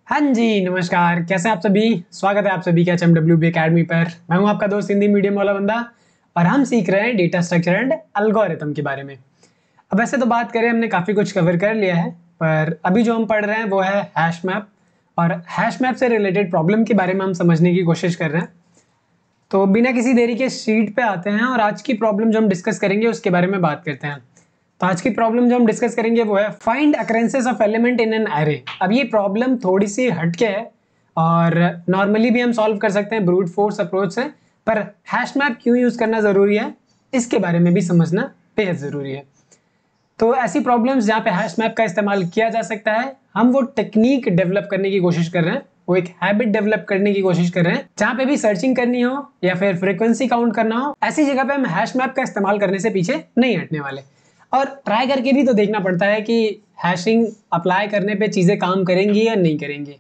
हाँ जी, नमस्कार। कैसे हैं आप सभी? स्वागत है आप सभी का HMWB अकेडमी पर। मैं हूं आपका दोस्त हिंदी मीडियम वाला बंदा और हम सीख रहे हैं डेटा स्ट्रक्चर एंड एल्गोरिथम के बारे में। अब वैसे तो बात करें हमने काफ़ी कुछ कवर कर लिया है, पर अभी जो हम पढ़ रहे हैं वो है हैश मैप और हैश मैप से रिलेटेड प्रॉब्लम के बारे में हम समझने की कोशिश कर रहे हैं। तो बिना किसी देरी के शीट पे आते हैं और आज की प्रॉब्लम जो हम डिस्कस करेंगे उसके बारे में बात करते हैं। तो आज की प्रॉब्लम जो हम डिस्कस करेंगे वो है find occurrences of element in an array. अब ये प्रॉब्लम थोड़ी सी हटके है और नॉर्मली भी हम सॉल्व कर सकते हैं ब्रूट फोर्स अप्रोच से, पर हैश मैप क्यों यूज करना जरूरी है इसके बारे में भी समझना बेहद जरूरी है। तो ऐसी प्रॉब्लम्स जहाँ पे हैश मैप का इस्तेमाल किया जा सकता है, हम वो टेक्निक डेवलप करने की कोशिश कर रहे हैं, वो एक हैबिट डेवलप करने की कोशिश कर रहे हैं जहाँ पे भी सर्चिंग करनी हो या फिर फ्रीक्वेंसी काउंट करना हो, ऐसी जगह पे हम हैश मैप का इस्तेमाल करने से पीछे नहीं हटने वाले। और ट्राई करके भी तो देखना पड़ता है कि हैशिंग अप्लाई करने पे चीज़ें काम करेंगी या नहीं करेंगी।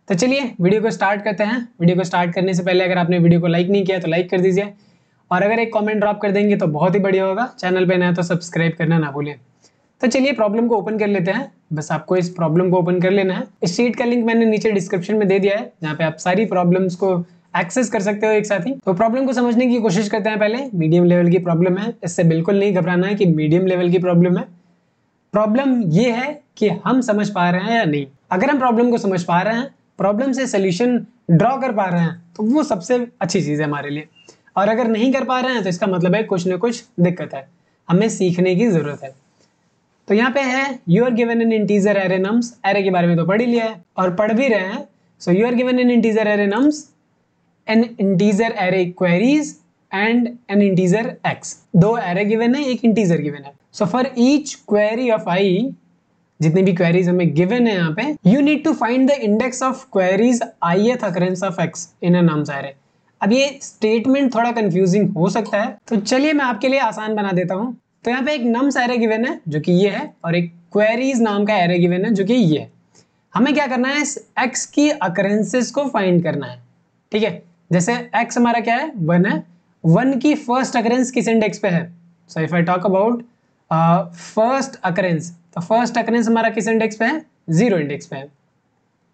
तो चलिए वीडियो को स्टार्ट करते हैं। वीडियो को स्टार्ट करने से पहले अगर आपने वीडियो को लाइक नहीं किया तो लाइक कर दीजिए और अगर एक कमेंट ड्रॉप कर देंगे तो बहुत ही बढ़िया होगा। चैनल पे नया तो सब्सक्राइब करना ना भूलें। तो चलिए प्रॉब्लम को ओपन कर लेते हैं। बस आपको इस प्रॉब्लम को ओपन कर लेना है। इस शीट का लिंक मैंने नीचे डिस्क्रिप्शन में दे दिया है जहाँ पे आप सारी प्रॉब्लम्स को एक्सेस कर सकते हो एक साथ ही। तो प्रॉब्लम को समझने की कोशिश करते हैं। पहले मीडियम लेवल की प्रॉब्लम है, इससे बिल्कुल नहीं घबराना है कि मीडियम लेवल की प्रॉब्लम है। प्रॉब्लम ये है कि हम समझ पा रहे हैं या नहीं। अगर हम प्रॉब्लम को समझ पा रहे हैं, प्रॉब्लम से सोल्यूशन ड्रॉ कर पा रहे हैं, तो वो सबसे अच्छी चीज है हमारे लिए। और अगर नहीं कर पा रहे हैं तो इसका मतलब है कुछ ना कुछ दिक्कत है, हमें सीखने की जरूरत है। तो यहाँ पे है you are given an integer array nums. Array के बारे में तो पढ़ ही लिया है और पढ़ भी रहे हैं। So you are given an integer array nums, an integer array queries and an integer x. दो एरे गिवन है, एक इंटीजर गिवन है। So for each query of i, जितनी भी क्वेरीज हमें गिवन है यहाँ पे, you need to find the index of queries ith occurrence of x in a nums array. अब ये स्टेटमेंट थोड़ा कंफ्यूजिंग हो सकता है, तो चलिए मैं आपके लिए आसान बना देता हूँ। तो यहाँ पे एक नम्स एरे गिवन है जो कि ये है और एक क्वेरीज नाम का एरे गिवन है जो कि ये है। हमें क्या करना है, इस x की अकरेंसेस को फाइंड करना है। ठीक है, जैसे x हमारा क्या है, 1 है। 1 की फर्स्ट अकरेंस किस इंडेक्स पे है? So if I talk about first occurrence, तो फर्स्ट अकरेंस हमारा किस इंडेक्स पे है? 0 इंडेक्स पे है।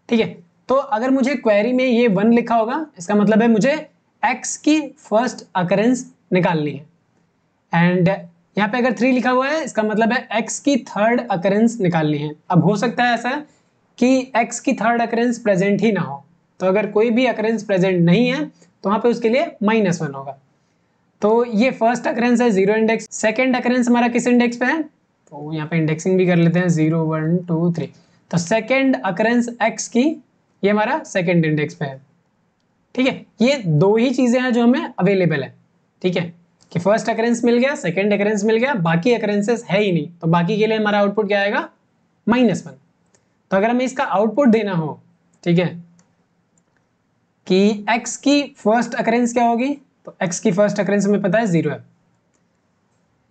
ठीक है, तो अगर मुझे क्वेरी में ये 1 लिखा होगा, इसका मतलब है मुझे x की फर्स्ट अकरेंस निकालनी है। एंड यहाँ पे अगर 3 लिखा हुआ है, इसका मतलब है x की थर्ड अकरेंस निकालनी है। अब हो सकता है ऐसा कि x की थर्ड अकरेंस प्रेजेंट ही ना हो, तो अगर कोई भी अकरेंस प्रेजेंट नहीं है तो वहां पे उसके लिए -1 होगा। तो ये फर्स्ट अकरेंस है 0 इंडेक्स। सेकंड अकरेंस हमारा किस इंडेक्स पे है? तो यहाँ पे इंडेक्सिंग भी कर लेते हैं, 0 1 2 3। तो सेकंड अकरेंस x की, ये हमारा सेकंड इंडेक्स पे है। ठीक है, ये दो ही चीजें हैं जो हमें अवेलेबल है। ठीक है, कि फर्स्ट अकरेंस मिल गया, सेकंड अकरेंस मिल गया, बाकी अकरेंसेस है ही नहीं, तो बाकी के लिए हमारा आउटपुट क्या आएगा? -1। तो अगर हमें इसका आउटपुट देना हो, ठीक है, कि x की फर्स्ट अकरेंस क्या होगी, तो x की फर्स्ट अकरेंस हमें पता है 0 है।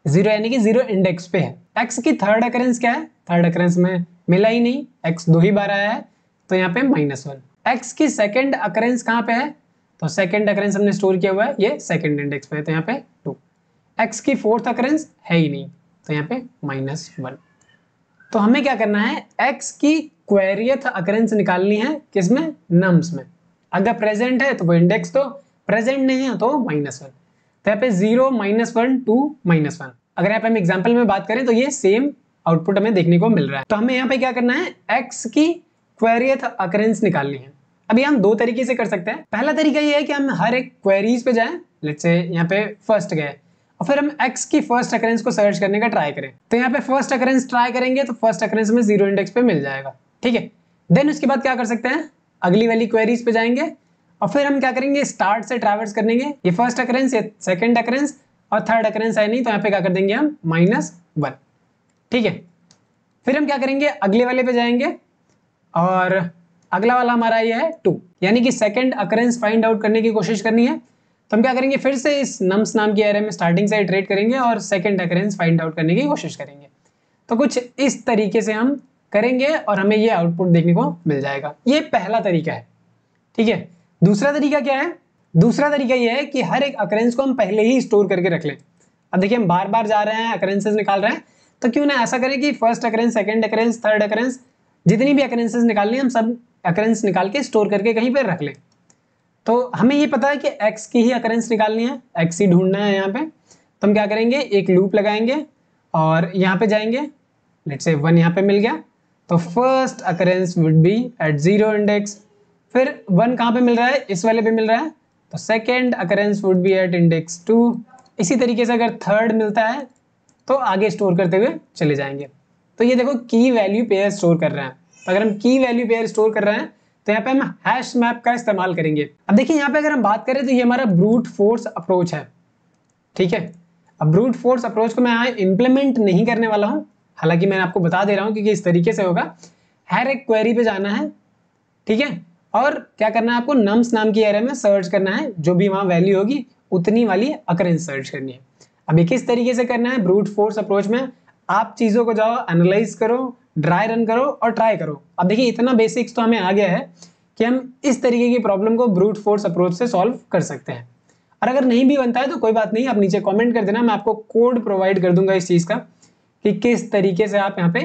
0 यानी कि 0 इंडेक्स पे है। x की थर्ड अकरेंस क्या है? थर्ड अकरेंस में मिला ही नहीं, x 2 ही बार आया है, तो यहाँ पे -1। x की सेकंड अकरेंस कहाँ पे है? तो सेकंड अकरेंस हमने स्टोर किया हुआ है, ये सेकंड इंडेक्स पे है, तो यहाँ पे 2। x की फोर्थ अकरेंस है ही नहीं, तो यहाँ पे -1। तो हमें क्या करना है, x की क्वेरियथ अकरेंस निकालनी है, किसमें? नम्स में। अगर प्रेजेंट है तो वो इंडेक्स दो, प्रेजेंट नहीं है तो -1। तो यहाँ पे 0 -1 2 -1। अगर यहाँ पे हम एग्जाम्पल में बात करें तो ये सेम आउटपुट हमें देखने को मिल रहा है। तो हमें यहाँ पे क्या करना है, x की क्वेरियथ अकरेंस निकालनी है। अभी हम दो तरीके से कर सकते हैं। पहला तरीका ये है कि हम हर एक क्वेरीज पे जाएं, लेट्स से यहाँ पे फर्स्ट गए और फिर हम x की फर्स्ट अकरेंस को सर्च करने का ट्राई करें। तो यहाँ पे फर्स्ट अकरेंस ट्राई करेंगे तो फर्स्ट अकरेंस में 0 इंडेक्स पे मिल जाएगा। ठीक है, देन उसके बाद क्या कर सकते हैं, अगली वाली क्वेरीज पे जाएंगे और फिर हम क्या करेंगे, स्टार्ट से ट्रैवर्स करेंगे। ये फर्स्ट अकरेंस, ये सेकंड अकरेंस और थर्ड अकरेंस है नहीं, तो यहाँ पे क्या कर देंगे हम, -1। ठीक है, फिर हम क्या करेंगे, अगले वाले पे जाएंगे और अगला वाला हमारा ये है 2, यानी कि सेकंड अकरेंस फाइंड आउट करने की कोशिश करनी है। तो हम क्या करेंगे, फिर से इस नम्स नाम की एरे में स्टार्टिंग से इटरेट करेंगे और सेकंड अकरेंस फाइंड आउट करने की कोशिश करेंगे। तो कुछ इस तरीके से हम करेंगे और हमें ये आउटपुट देखने को मिल जाएगा। ये पहला तरीका है। ठीक है, दूसरा तरीका क्या है? दूसरा तरीका ये है कि हर एक अकरेंस को हम पहले ही स्टोर करके रख लें। अब देखिए हम बार बार जा रहे हैं, अकरेंसेस निकाल रहे हैं, तो क्यों ना ऐसा करें कि first occurrence, second occurrence, third occurrence, जितनी भी अकरेंसेस निकालनी है हम सब अकरेंस निकाल के स्टोर करके कहीं पर रख लें। तो हमें ये पता है कि x की ही अकरेंस निकालनी है, x ही ढूंढना है यहाँ पे। तो हम क्या करेंगे, एक लूप लगाएंगे और यहाँ पे जाएंगे, लेट्स से 1 यहाँ पे मिल गया, तो first occurrence would be at 0 index. फिर 1 कहाँ पे मिल रहा है, इस वाले पे मिल रहा है, तो second occurrence would be at index 2। इसी तरीके से अगर थर्ड मिलता है तो आगे स्टोर करते हुए चले जाएंगे। तो ये देखो की वैल्यू पेयर स्टोर कर रहे हैं। तो अगर हम की वैल्यू पेयर स्टोर कर रहे हैं तो यहाँ पे हम हैश मैप का इस्तेमाल करेंगे। अब देखिए यहाँ पे अगर हम बात करें तो ये हमारा ब्रूट फोर्स अप्रोच है, ठीक है। अब ब्रूट फोर्स अप्रोच को मैं यहाँ इंप्लीमेंट नहीं करने वाला हूँ, हालांकि मैं आपको बता दे रहा हूँ क्योंकि इस तरीके से होगा। हर एक क्वेरी पे जाना है, ठीक है, और क्या करना है आपको, नम्स नाम की एरे में सर्च करना है, जो भी वहां वैल्यू होगी उतनी वाली अकरेंस सर्च करनी है। अब ये किस तरीके से करना है, ब्रूट फोर्स अप्रोच में आप चीजों को जाओ, एनालाइज करो, ड्राई रन करो और ट्राई करो। अब देखिए इतना बेसिक्स तो हमें आ गया है कि हम इस तरीके की प्रॉब्लम को ब्रूट फोर्स अप्रोच से सॉल्व कर सकते हैं। और अगर नहीं भी बनता है तो कोई बात नहीं, आप नीचे कमेंट कर देना, मैं आपको कोड प्रोवाइड कर दूंगा इस चीज का कि किस तरीके से आप यहाँ पे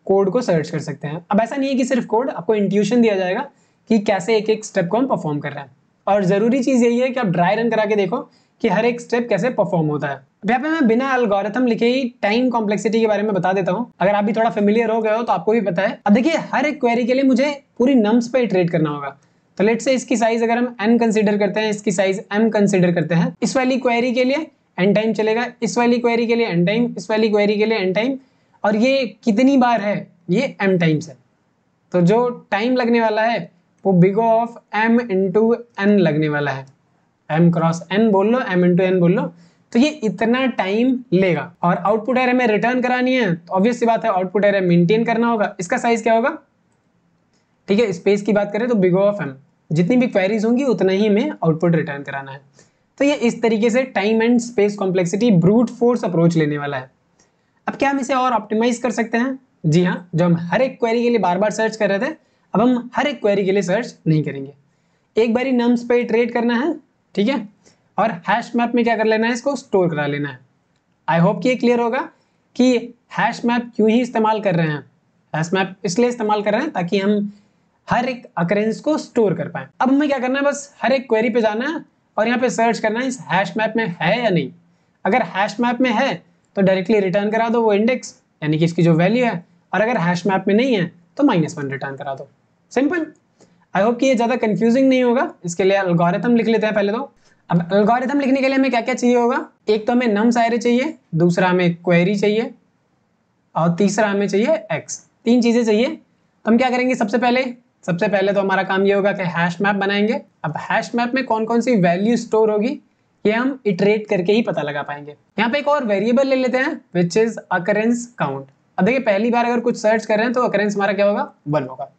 कोड को सर्च कर सकते हैं। अब ऐसा नहीं है कि सिर्फ कोड, आपको इंट्यूशन दिया जाएगा कि कैसे एक एक स्टेप को हम परफॉर्म कर रहे हैं। और जरूरी चीज यही है कि आप ड्राई रन करा के देखो कि हर एक स्टेप कैसे परफॉर्म होता है। अब यहाँ पे मैं बिना एल्गोरिथम लिखे ही टाइम कॉम्प्लेक्सिटी के बारे में बता देता हूँ, अगर आप भी थोड़ा फेमिलियर हो गए हो तो आपको भी पता है। अब देखिए हर एक क्वेरी के लिए मुझे पूरी नम्स पे इटरेट करना होगा। तो लेट्स से इसकी साइज अगर हम n कंसीडर करते हैं, इसकी साइज m कंसीडर करते हैं, इस वाली क्वेरी के लिए n टाइम चलेगा, इस वाली क्वेरी के लिए n टाइम, इस वाली क्वेरी के लिए n टाइम, और ये कितनी बार है, ये m टाइम्स है। तो जो टाइम लगने वाला है वो big of m into n लगने वाला है, m क्रॉस n बोल लो, m इंटू n बोल लो, तो ये इतना टाइम लेगा। और आउटपुट एरे में रिटर्न करानी है तो ऑब्वियस सी बात है आउटपुट एरे मेंटेन करना होगा, इसका साइज क्या होगा, ठीक है। स्पेस की बात करें तो बिग ऑफ m, जितनी भी क्वेरीज होंगी उतना ही हमें आउटपुट रिटर्न कराना है। तो ये इस तरीके से time and space complexity brute force approach लेने वाला है। अब क्या हम इसे और ऑप्टिमाइज कर सकते हैं, जी हाँ, जो हम हर एक क्वेरी के लिए बार बार सर्च कर रहे थे अब हम हर एक क्वेरी के लिए सर्च नहीं करेंगे, एक बारी नम्स पे इटरेट करना है, ठीक है, और हैश मैप में क्या कर लेना है, इसको स्टोर करा लेना है। आई होप कि ये क्लियर होगा कि हैश मैप क्यों ही इस्तेमाल कर रहे हैं। हैश मैप इसलिए इस्तेमाल कर रहे हैं ताकि हम हर एक अकरेंस को स्टोर कर पाए। अब हमें क्या करना है, बस हर एक क्वेरी पे जाना है और यहाँ पे सर्च करना है इस हैश मैप में है या नहीं। अगर हैश मैप में है तो डायरेक्टली रिटर्न करा दो वो इंडेक्स, यानी कि इसकी जो वैल्यू है, और अगर हैश मैप में नहीं है तो -1 रिटर्न करा दो, सिंपल। आई होप कि ये ज्यादा कंफ्यूजिंग नहीं होगा। इसके लिए एल्गोरिथम लिख लेते हैं पहले तो। अब एल्गोरिथम लिखने के लिए हमें क्या क्या चाहिए होगा, एक तो हमें नम्स एरे चाहिए, दूसरा हमें क्वेरी चाहिए, और तीसरा हमें चाहिए x। 3 चीजें चाहिए। तो हम क्या करेंगे, सबसे पहले तो हमारा काम ये होगा कि हैश मैप बनाएंगे। अब हैश मैप में कौन कौन सी वैल्यू स्टोर होगी ये हम इटरेट करके ही पता लगा पाएंगे। यहाँ पे एक और वेरिएबल ले लेते हैं विच इज अकरेंस काउंट। अब देखिए पहली बार अगर कुछ सर्च कर रहे हैं तो अकरेंस हमारा क्या होगा, 1 होगा,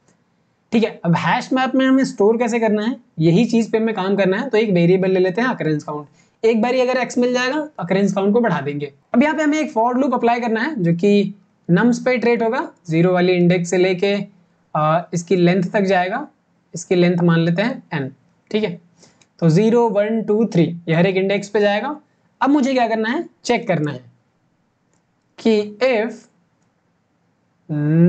ठीक है। अब हैश मैप में हमें स्टोर कैसे करना है, यही चीज पे हमें काम करना है। तो एक वेरिएबल ले लेते हैं अकरेंस काउंट। एक बार अगर x मिल जाएगा तो अकरेंस काउंट को बढ़ा देंगे। अब यहाँ पे हमें एक फॉर लूप अप्लाई करना है जो कि नम्स पे इटरेट होगा, 0 वाली इंडेक्स से लेके इसकी लेंथ तक जाएगा। इसकी लेंथ मान लेते हैं n, ठीक है। तो 0 1 2 3 ये हर एक इंडेक्स पे जाएगा। अब मुझे क्या करना है, चेक करना है कि इफ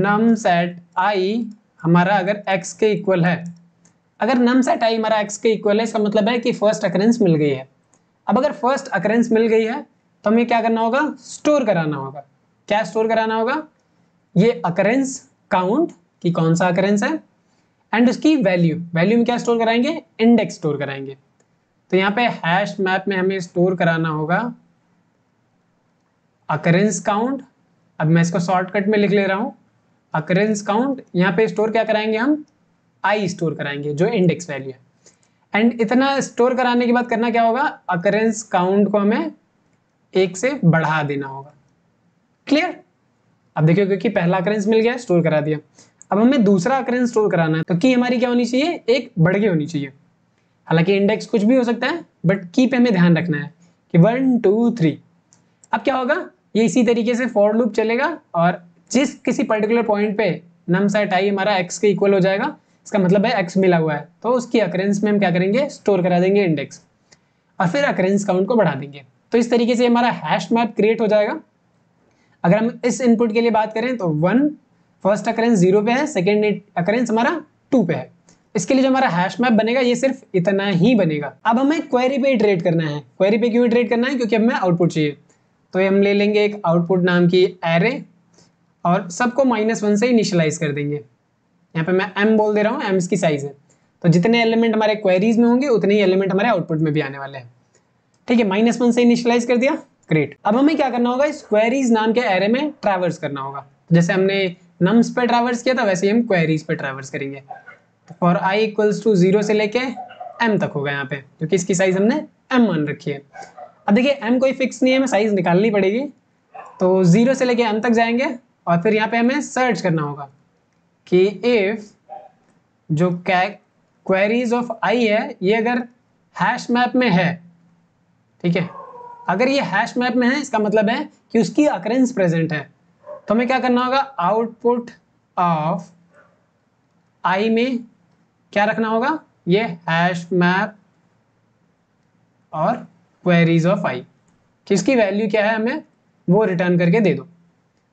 nums at i हमारा अगर x के इक्वल है, अगर nums at i हमारा x के इक्वल है इसका मतलब है कि फर्स्ट अकरेंस मिल गई है। अब अगर फर्स्ट अकरेंस मिल गई है तो हमें क्या करना होगा, स्टोर कराना होगा। क्या स्टोर कराना होगा, ये अकरेंस काउंट कि कौन सा अकरेंस है एंड उसकी वैल्यू में क्या स्टोर कराएंगे, इंडेक्स स्टोर कराएंगे। तो यहाँ पे हैश मैप में हमें स्टोर कराना होगा अकरेंस काउंट। अब मैं इसको शॉर्टकट में लिख ले रहा हूं, अकरेंस काउंट। यहाँ पे स्टोर क्या कराएंगे, हम आई स्टोर कराएंगे जो इंडेक्स वैल्यू है। एंड इतना स्टोर कराने के बाद करना क्या होगा, अकरेंस काउंट को हमें 1 से बढ़ा देना होगा। क्लियर। अब देखिए क्योंकि पहला अकरेंस मिल गया, स्टोर करा दिया, अब हमें दूसरा अकरेंस स्टोर कराना है। तो की हमारी क्या होनी चाहिए, एक बढ़ के होनी चाहिए। हालांकि इंडेक्स कुछ भी हो सकता है बट की पे हमें ध्यान रखना है कि 1 2 3। अब क्या होगा, ये इसी तरीके से फॉर लूप चलेगा और जिस किसी पर्टिकुलर पॉइंट पे nums at i हमारा x के इक्वल हो जाएगा, इसका मतलब है x मिला हुआ है, तो उसकी अकरेंस में हम क्या करेंगे, स्टोर करा देंगे इंडेक्स और फिर अकरेंस काउंट को बढ़ा देंगे। तो इस तरीके से हमारा हैश मैप क्रिएट हो जाएगा। अगर हम इस इनपुट के लिए बात करें तो 1 फर्स्ट अकरेंस 0 पे है, सेकेंड अकरेंस हमारा 2 पे है। इसके लिए जो हमारा हैश मैप बनेगा ये सिर्फ इतना ही बनेगा। अब हमें क्वेरी पे इटरेट करना है। क्वेरी पे क्यों इटरेट करना है? क्योंकि हमें आउटपुट चाहिए। तो ये हम ले लेंगे एक आउटपुट नाम की एरे और सबको -1 से इनिशियलाइज कर देंगे। यहाँ पे मैं m बोल दे रहा हूँ, m इसकी साइज है। तो जितने एलिमेंट हमारे क्वेरीज में होंगे उतने ही एलिमेंट हमारे आउटपुट में भी आने वाले हैं। ठीक है, -1 से इनिशियलाइज कर दिया, ग्रेट। अब हमें क्या करना होगा, इस क्वेरीज नाम के एरे में ट्रैवर्स करना होगा। जैसे हमने नम्स पे ट्रैवर्स किया था वैसे ही हम क्वेरीज पे ट्रैवर्स करेंगे। तो फॉर i इक्वल्स टू 0 से लेके m तक होगा यहाँ पे, क्योंकि इसकी साइज हमने m मान रखी है। अब देखिए m कोई फिक्स नहीं है, हमें साइज निकालनी पड़ेगी। तो 0 से लेके m तक जाएंगे और फिर यहाँ पे हमें सर्च करना होगा कि इफ जो क्वेरीज ऑफ i है ये अगर हैश मैप में है, ठीक है, अगर ये हैश मैप में है इसका मतलब है कि उसकी अकरेंस प्रेजेंट है। तो हमें क्या करना होगा, आउटपुट ऑफ i में क्या रखना होगा, ये हैश मैप और क्वेरीज ऑफ i, किसकी वैल्यू क्या है हमें वो रिटर्न करके दे दो।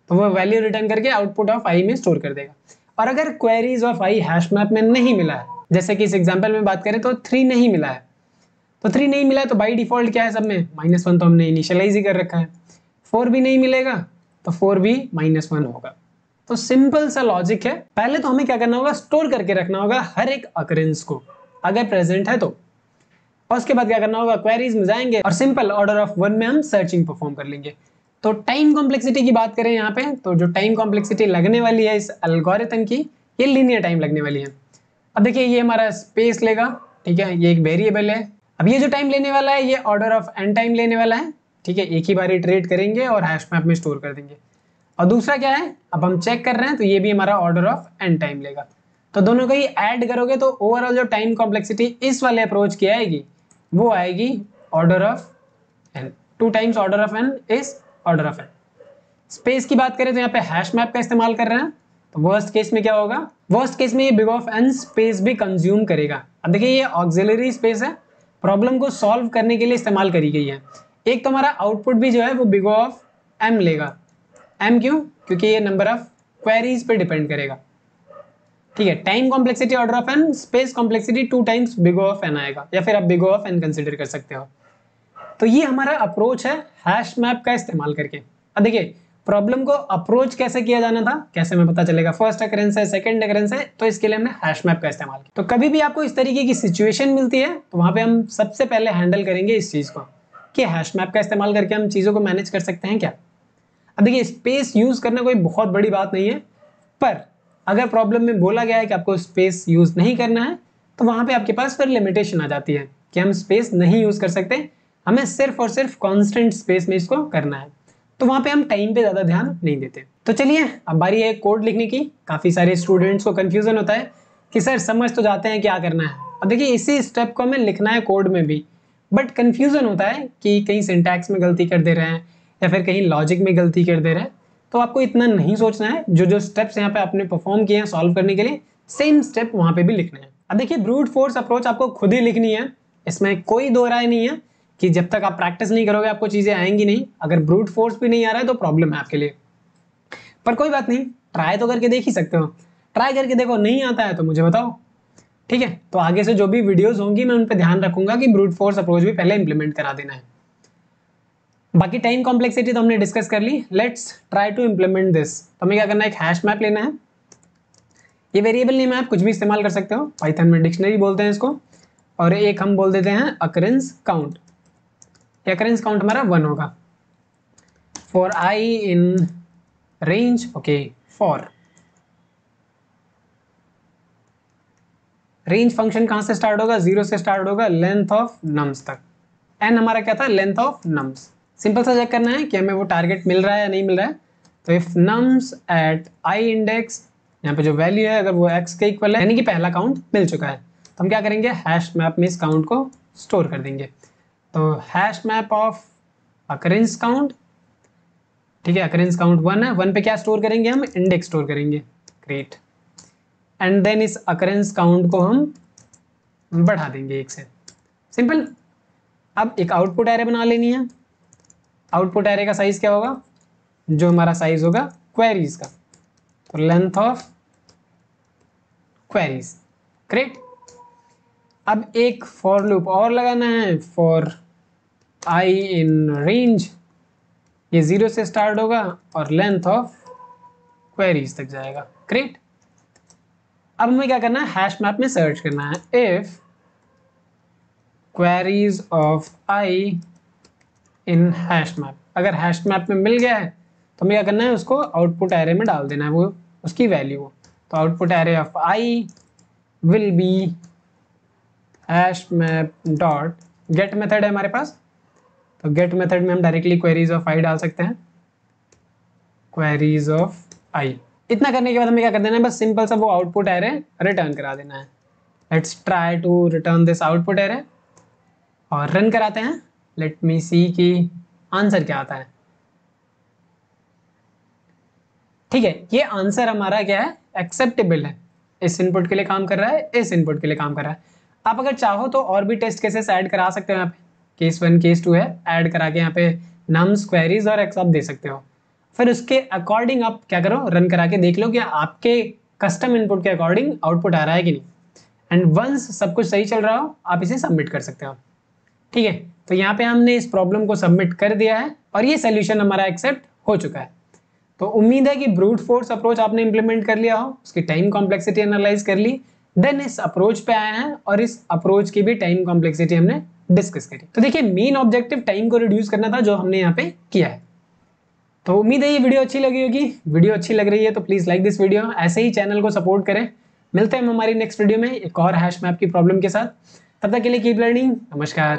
तो वो वैल्यू रिटर्न करके आउटपुट ऑफ i में स्टोर कर देगा। और अगर queries of i hash map में नहीं मिला है, जैसे कि इस एग्जांपल में बात करें तो 3 नहीं मिला है, तो 3 नहीं मिला है तो बाई डिफॉल्ट क्या है सब में -1, तो हमने इनिशियलाइज ही कर रखा है। 4 भी नहीं मिलेगा तो 4 भी -1 होगा। तो सिंपल सा लॉजिक है। पहले तो हमें क्या करना होगा, स्टोर करके रखना होगा हर एक अकरेंस को अगर प्रेजेंट है तो। और उसके बाद क्या करना होगा, क्वेरीज में जाएंगे और सिंपल ऑर्डर ऑफ 1 में हम सर्चिंग परफॉर्म कर लेंगे। तो टाइम कॉम्प्लेक्सिटी की बात करें यहाँ पे, तो जो टाइम कॉम्प्लेक्सिटी लगने वाली है इस एल्गोरिथम की, ये लीनियर टाइम लगने वाली है। अब देखिए ये हमारा स्पेस लेगा, ठीक है, ये एक वेरिएबल है। अब ये जो टाइम लेने वाला है ये ऑर्डर ऑफ n टाइम लेने वाला है, ठीक है, एक ही बार इटरेट करेंगे और हैश मैप में स्टोर कर देंगे। और दूसरा क्या है, अब हम चेक कर रहे हैं तो ये भी हमारा ऑर्डर ऑफ n टाइम लेगा। तो दोनों को ही ऐड करोगे तो ओवरऑल जो टाइम कॉम्प्लेक्सिटी इस वाले अप्रोच की आएगी वो आएगी order of n। 2 times order of n is order of n। Space की बात करें तो यहाँ पे हैश मैप का इस्तेमाल कर रहे हैं। तो वर्स्ट केस में क्या होगा, वर्स्ट केस में ये बिग ऑफ n स्पेस भी कंज्यूम करेगा। अब देखिए ये ऑक्सिलरी स्पेस है, प्रॉब्लम को सॉल्व करने के लिए इस्तेमाल करी गई है। एक तो हमारा आउटपुट भी जो है वो बिग ऑफ m लेगा। m क्यों, क्योंकि ये नंबर ऑफ क्वेरीज पे डिपेंड करेगा। ठीक है, time complexity order of n, space complexity 2 times big of n आएगा, या फिर आप बिग ऑफ n कंसिडर कर सकते हो। तो ये हमारा अप्रोच है हैश मैप का इस्तेमाल करके। अब देखिए प्रॉब्लम को अप्रोच कैसे किया जाना था, कैसे हमें पता चलेगा, फर्स्ट अकरेंस है, सेकंड अकरेंस है, तो इसके लिए हमने हैश मैप का इस्तेमाल किया। तो कभी भी आपको इस तरीके की सिचुएशन मिलती है तो वहां पे हम सबसे पहले हैंडल करेंगे इस चीज को कि हैश मैप का इस्तेमाल करके हम चीजों को मैनेज कर सकते हैं क्या। अब देखिए स्पेस यूज करना कोई बहुत बड़ी बात नहीं है, पर अगर प्रॉब्लम में बोला गया है कि आपको स्पेस यूज नहीं करना है तो वहां पे आपके पास फिर लिमिटेशन आ जाती है कि हम स्पेस नहीं यूज कर सकते, हमें सिर्फ और सिर्फ कांस्टेंट स्पेस में इसको करना है। तो वहां पे हम टाइम पे ज्यादा ध्यान नहीं देते। तो चलिए अब बारी है कोड लिखने की। काफी सारे स्टूडेंट्स को कंफ्यूजन होता है कि सर समझ तो जाते हैं क्या करना है, अब देखिए इसी स्टेप को हमें लिखना है कोड में भी, बट कंफ्यूजन होता है कि कहीं सिंटैक्स में गलती कर दे रहे हैं या फिर कहीं लॉजिक में गलती कर दे रहे हैं। तो आपको इतना नहीं सोचना है, जो जो स्टेप्स यहाँ पे आपने परफॉर्म किए हैं सॉल्व करने के लिए, सेम स्टेप वहां पे भी लिखना है। अब देखिए ब्रूट फोर्स अप्रोच आपको खुद ही लिखनी है, इसमें कोई दो राय नहीं है कि जब तक आप प्रैक्टिस नहीं करोगे आपको चीजें आएंगी नहीं। अगर ब्रूट फोर्स भी नहीं आ रहा है तो प्रॉब्लम है आपके लिए, पर कोई बात नहीं, ट्राई तो करके देख ही सकते हो। ट्राई करके देखो, नहीं आता है तो मुझे बताओ, ठीक है। तो आगे से जो भी वीडियोस होंगी मैं उन पे ध्यान रखूंगा कि ब्रूट फोर्स अप्रोच भी पहले इंप्लीमेंट करा देना है। बाकी टाइम कॉम्प्लेक्सिटी तो हमने डिस्कस कर ली, let's try to implement this. तो हमें क्या करना है, एक हैश मैप लेना है। ये वेरिएबल नेम है, आप कुछ भी इस्तेमाल कर सकते हो, पाइथन में डिक्शनरी बोलते हैं इसको। और एक हम बोल देते हैं अकरेंस काउंट। अकरेंस काउंट हमारा 1 होगा for i in range, okay. For range function कहां से स्टार्ट होगा, 0 से स्टार्ट होगा लेंथ ऑफ नम्स तक। n हमारा क्या था, लेंथ ऑफ नम्स। सिंपल सा चेक करना है कि हमें वो टारगेट मिल रहा है या नहीं मिल रहा है। तो if nums at i index, यहाँ पे जो वैल्यू है अगर वो x के इक्वल है यानी कि पहला काउंट मिल चुका है, तो हम क्या करेंगे, हैश मैप में इस काउंट को स्टोर कर देंगे। तो hash map of occurrence count, ठीक है, अकरेंस काउंट 1 है, 1 पे क्या स्टोर करेंगे, हम इंडेक्स स्टोर करेंगे, ग्रेट। एंड देन इस अकरेंस काउंट को हम बढ़ा देंगे 1 से, सिंपल। अब एक आउटपुट एरे बना लेनी है। आउटपुट एरे का साइज क्या होगा, जो हमारा साइज होगा क्वेरीज का, तो लेंथ ऑफ क्वेरीज, ग्रेट। अब एक फॉर लूप और लगाना है फॉर आई इन रेंज, ये 0 से स्टार्ट होगा और लेंथ ऑफ क्वेरीज तक जाएगा। ग्रेट। अब हमें क्या करना है, हैश मैप में सर्च करना है if queries of I in hash map. अगर हैश मैप में मिल गया है तो हमें क्या करना है, उसको आउटपुट एरे में डाल देना है वो उसकी वैल्यू। तो output array of I will be hash map dot get method है हमारे पास, तो गेट मेथड में हम डायरेक्टली क्वेरीज ऑफ आई डाल सकते हैं, क्वेरीज ऑफ आई। इतना करने के बाद हमें क्या कर देना है, बस सिंपल सा वो आउटपुट एरे रिटर्न करा देना है। Let's try to return this output array और रन कराते हैं। लेट मी सी कि आंसर क्या आता है। ठीक है, ये आंसर हमारा क्या है, एक्सेप्टेबल है। इस इनपुट के लिए काम कर रहा है, इस इनपुट के लिए काम कर रहा है। आप अगर चाहो तो और भी टेस्ट केसेस ऐड करा सकते हो। यहाँ पे केस 1 केस 2 है, ऐड करा के यहाँ पे नम्स क्वेरीज और एक्स आप दे सकते हो। फिर उसके अकॉर्डिंग आप क्या करो, रन करा के देख लो कि आपके कस्टम इनपुट के अकॉर्डिंग आउटपुट आ रहा है कि नहीं। एंड वंस सब कुछ सही चल रहा हो आप इसे सबमिट कर सकते हो। ठीक है, तो यहाँ पे हमने इस प्रॉब्लम को सबमिट कर दिया है और ये सोल्यूशन हमारा एक्सेप्ट हो चुका है। तो उम्मीद है कि ब्रूट फोर्स अप्रोच आपने इंप्लीमेंट कर लिया हो, उसकी टाइम कॉम्प्लेक्सिटी एनालाइज कर ली, देन इस अप्रोच पे आए हैं और इस अप्रोच की भी टाइम कॉम्प्लेक्सिटी हमने डिस्कस करी। तो देखिए, मेन ऑब्जेक्टिव टाइम को रिड्यूस करना था जो हमने यहाँ पे किया है। तो उम्मीद है ये वीडियो अच्छी लगी होगी। वीडियो अच्छी लग रही है तो प्लीज लाइक दिस वीडियो, ऐसे ही चैनल को सपोर्ट करें। मिलते हैं हम हमारी नेक्स्ट वीडियो में एक और हैश मैप की प्रॉब्लम के साथ। तब तक के लिए कीप लर्निंग। नमस्कार।